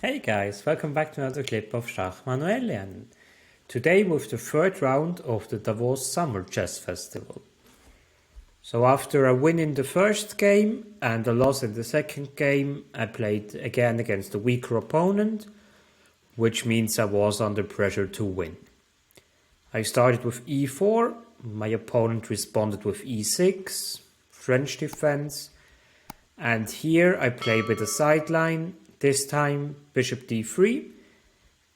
Hey guys, welcome back to another clip of Schach-manuel-lernen. Today with the third round of the Davos Summer Chess Festival. So after a win in the first game and a loss in the second game, I played again against a weaker opponent, which means I was under pressure to win. I started with e4, my opponent responded with e6, French defense, and here I play with a sideline. This time, bishop d3,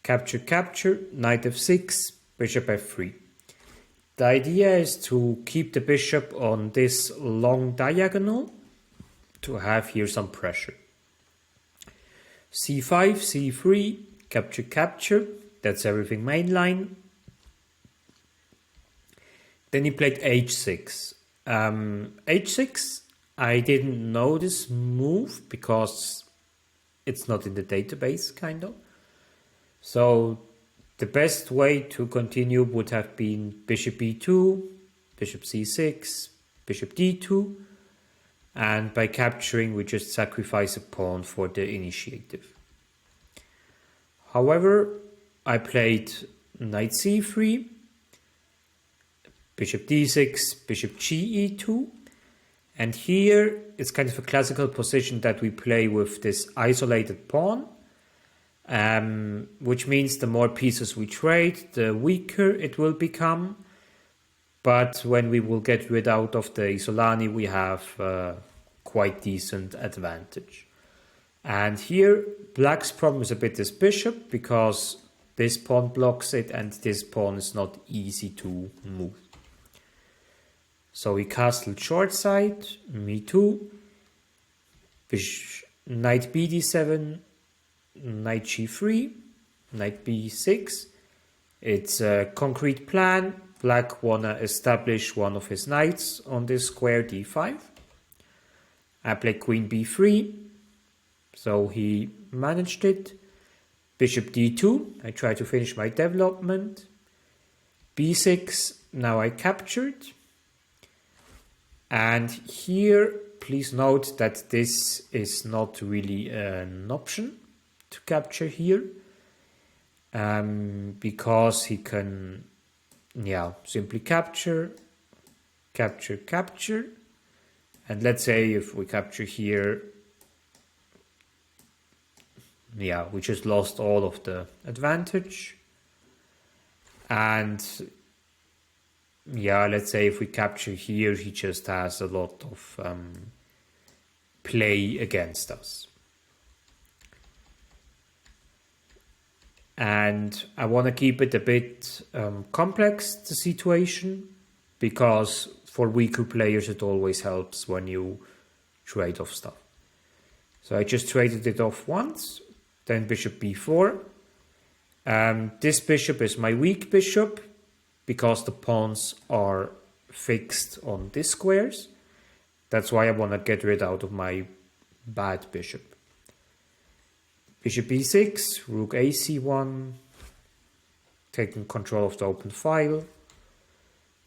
capture, capture, knight f6, bishop f3. The idea is to keep the bishop on this long diagonal to have here some pressure. c5, c3, capture, capture, that's everything mainline. Then he played h6. h6, I didn't know this move because it's not in the database, kind of. So the best way to continue would have been bishop e2, bishop c6, bishop d2, and by capturing we just sacrifice a pawn for the initiative. However, I played knight c3, bishop d6, bishop ge2, and here it's kind of a classical position that we play with this isolated pawn, which means the more pieces we trade, the weaker it will become. But when we will get rid out of the Isolani, we have quite decent advantage. And here, black's problem is a bit this bishop, because this pawn blocks it and this pawn is not easy to move. So we castled short side, me too, knight bd7, knight g3, knight b6. It's a concrete plan. Black wanna establish one of his knights on this square d5. I play queen b3, so he managed it. Bishop d2, I try to finish my development. b6, now I captured. And here, please note that this is not really an option to capture here, because he can, simply capture, capture, capture. And let's say if we capture here, we just lost all of the advantage. And let's say if we capture here, he just has a lot of play against us. And I want to keep it a bit complex, the situation, because for weaker players it always helps when you trade off stuff. So I just traded it off once, then bishop b4. This bishop is my weak bishop, because the pawns are fixed on these squares. That's why I want to get rid out of my bad bishop. Bishop e6, rook ac1, taking control of the open file.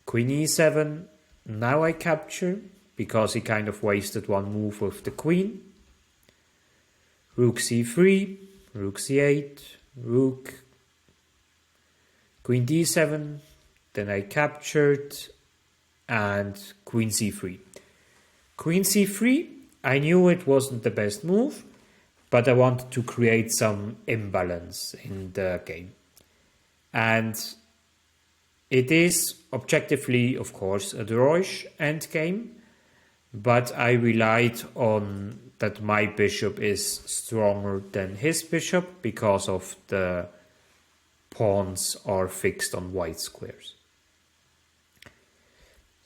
Queen e7, now I capture, because he kind of wasted one move with the queen. Rook c3, rook c8, rook, queen d7, then I captured, and queen c3. Queen c3, I knew it wasn't the best move, but I wanted to create some imbalance in the game. And it is objectively, of course, a drawish endgame, but I relied on that my bishop is stronger than his bishop because of the pawns are fixed on white squares.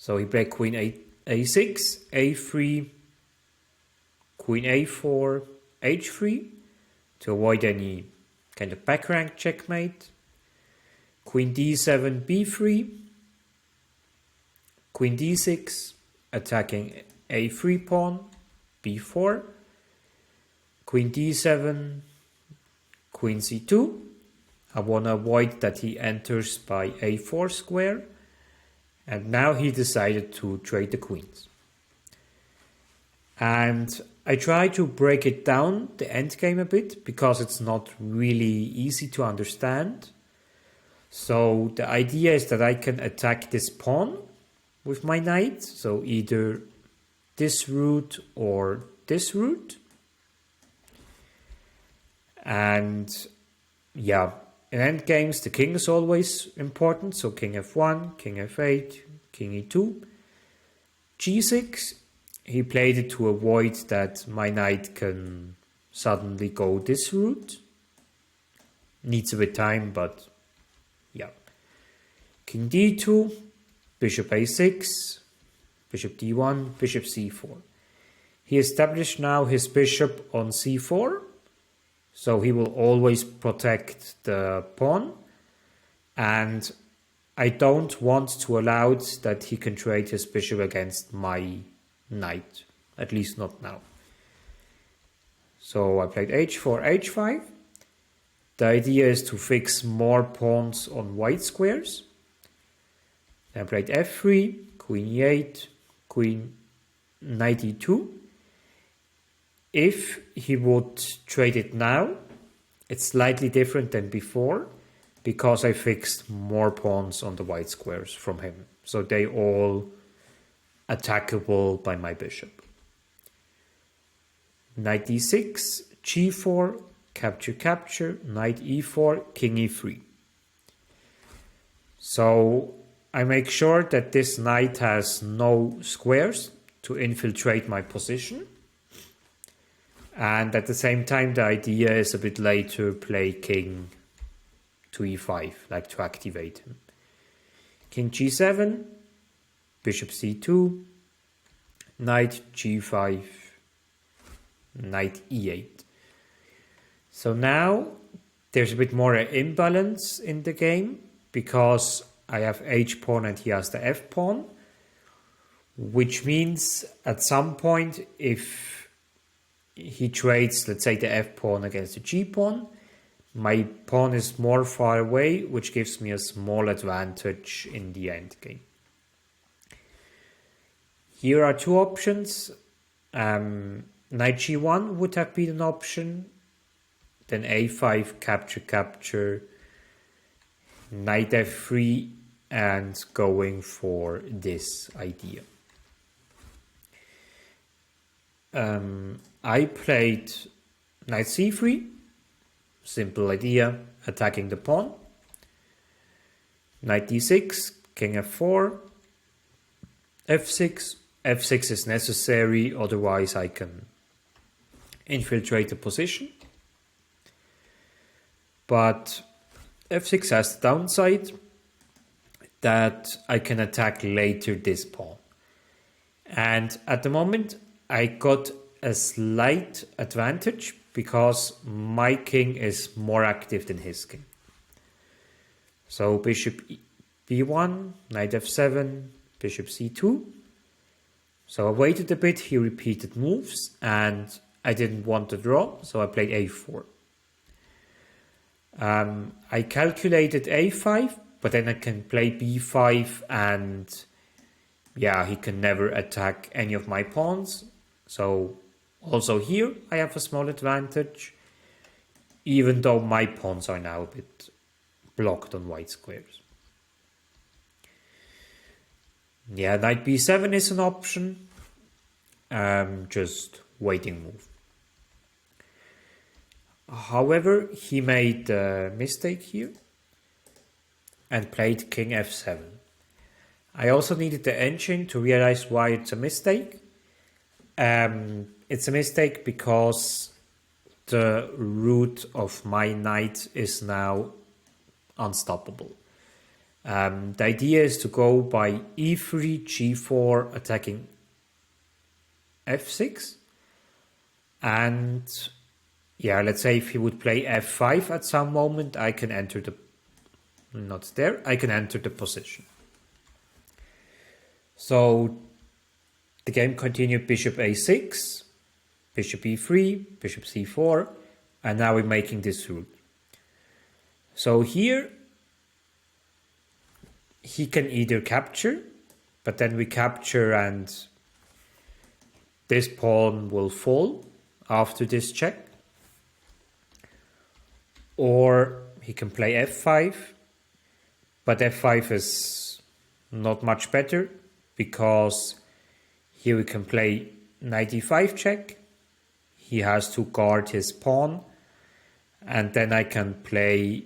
So he played queen a6, a3, queen a4, h3 to avoid any kind of back rank checkmate. Queen d7, b3, queen d6, attacking a3 pawn, b4, queen d7, queen c2. I want to avoid that he enters by a4 square. And now he decided to trade the queens. And I try to break it down, the endgame a bit, because it's not really easy to understand. So the idea is that I can attack this pawn with my knight, so either this route or this route. And yeah, in endgames the king is always important, so king f1, king f8, king e2. g6, he played it to avoid that my knight can suddenly go this route. Needs a bit time, but yeah. King d2, bishop a6, bishop d1, bishop c4. He established now his bishop on c4, so he will always protect the pawn, and I don't want to allow that he can trade his bishop against my knight, at least not now. So I played h4, h5. The idea is to fix more pawns on white squares. Then I played f3, queen e8, queen knight e2. If he would trade it now, it's slightly different than before, because I fixed more pawns on the white squares from him. So they all attackable by my bishop. Knight d6, g4, capture, capture, knight e4, king e3. So I make sure that this knight has no squares to infiltrate my position. And at the same time, the idea is a bit later play king to e5, like to activate him. King g7, bishop c2, knight g5, knight e8. So now there's a bit more imbalance in the game, because I have h pawn and he has the f pawn, which means at some point if he trades, let's say, the f pawn against the g pawn, my pawn is more far away, which gives me a small advantage in the endgame. Here are two options. Knight g1 would have been an option. Then a5, capture, capture, knight f3, and going for this idea. I played knight c3, simple idea, attacking the pawn. Knight d6, king f4, f6. f6 is necessary, otherwise I can infiltrate the position. But f6 has the downside that I can attack later this pawn. And at the moment I got a slight advantage because my king is more active than his king. So bishop b1, knight f7, bishop c2. So I waited a bit, he repeated moves, and I didn't want to draw, so I played a4. I calculated a5, but then I can play b5, and yeah, he can never attack any of my pawns. So also here I have a small advantage, even though my pawns are now a bit blocked on white squares. Yeah, knight b7 is an option, just waiting move. However, he made a mistake here and played king f7. I also needed the engine to realize why it's a mistake. It's a mistake because the route of my knight is now unstoppable. The idea is to go by e3, g4, attacking f6. And yeah, let's say if he would play f5 at some moment, I can enter the... not there, I can enter the position. So the game continued bishop a6, bishop e3, bishop c4, and now we're making this route. So here he can either capture, but then we capture and this pawn will fall after this check. Or he can play f5, but f5 is not much better because here we can play knight e5 check. He has to guard his pawn, and then I can play,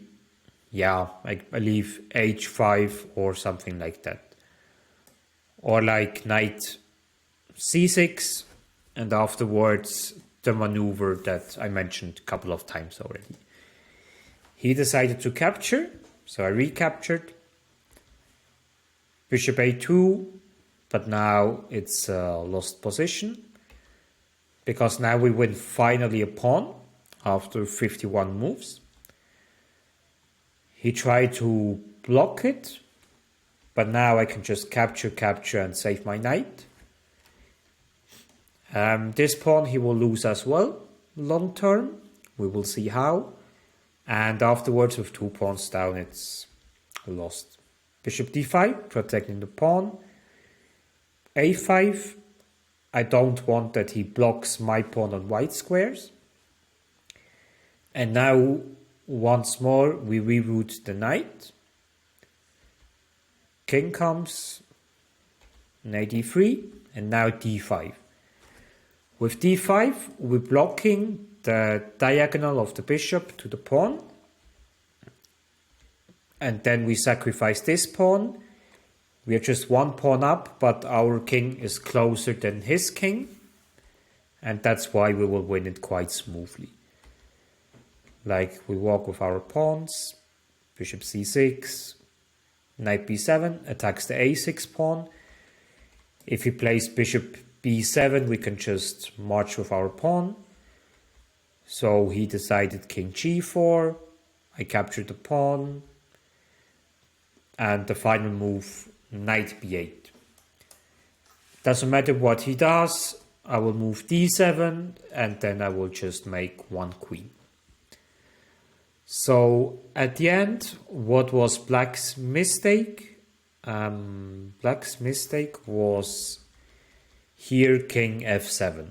I believe h5 or something like that. Or like knight c6, and afterwards the maneuver that I mentioned a couple of times already. He decided to capture, so I recaptured. Bishop a2, but now it's a lost position, because now we win finally a pawn after 51 moves. He tried to block it, but now I can just capture and save my knight. This pawn he will lose as well, long term. We will see how. And afterwards, with 2 pawns down, it's lost. Bishop d5, protecting the pawn. a5, I don't want that he blocks my pawn on white squares. And now, once more, we reroute the knight. King comes, knight e3, and now d5. With d5, we're blocking the diagonal of the bishop to the pawn. And then we sacrifice this pawn. We are just 1 pawn up, but our king is closer than his king. And that's why we will win it quite smoothly. Like, we walk with our pawns, bishop c6, knight b7, attacks the a6 pawn. If he plays bishop b7, we can just march with our pawn. So he decided king g4, I captured the pawn, and the final move, knight b8. Doesn't matter what he does, I will move d7, and then I will just make 1 queen. So at the end, what was Black's mistake? Black's mistake was here king f7.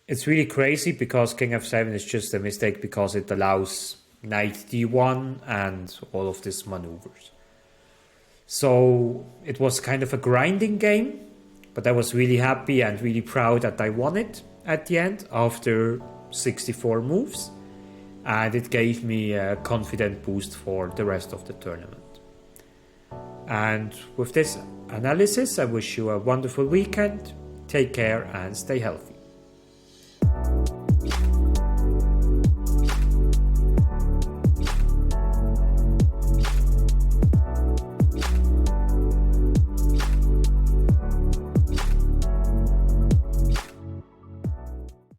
It's really crazy because king f7 is just a mistake because it allows knight d1 and all of these maneuvers. So it was kind of a grinding game, but I was really happy and really proud that I won it at the end after 64 moves. And it gave me a confident boost for the rest of the tournament. And with this analysis, I wish you a wonderful weekend. Take care and stay healthy.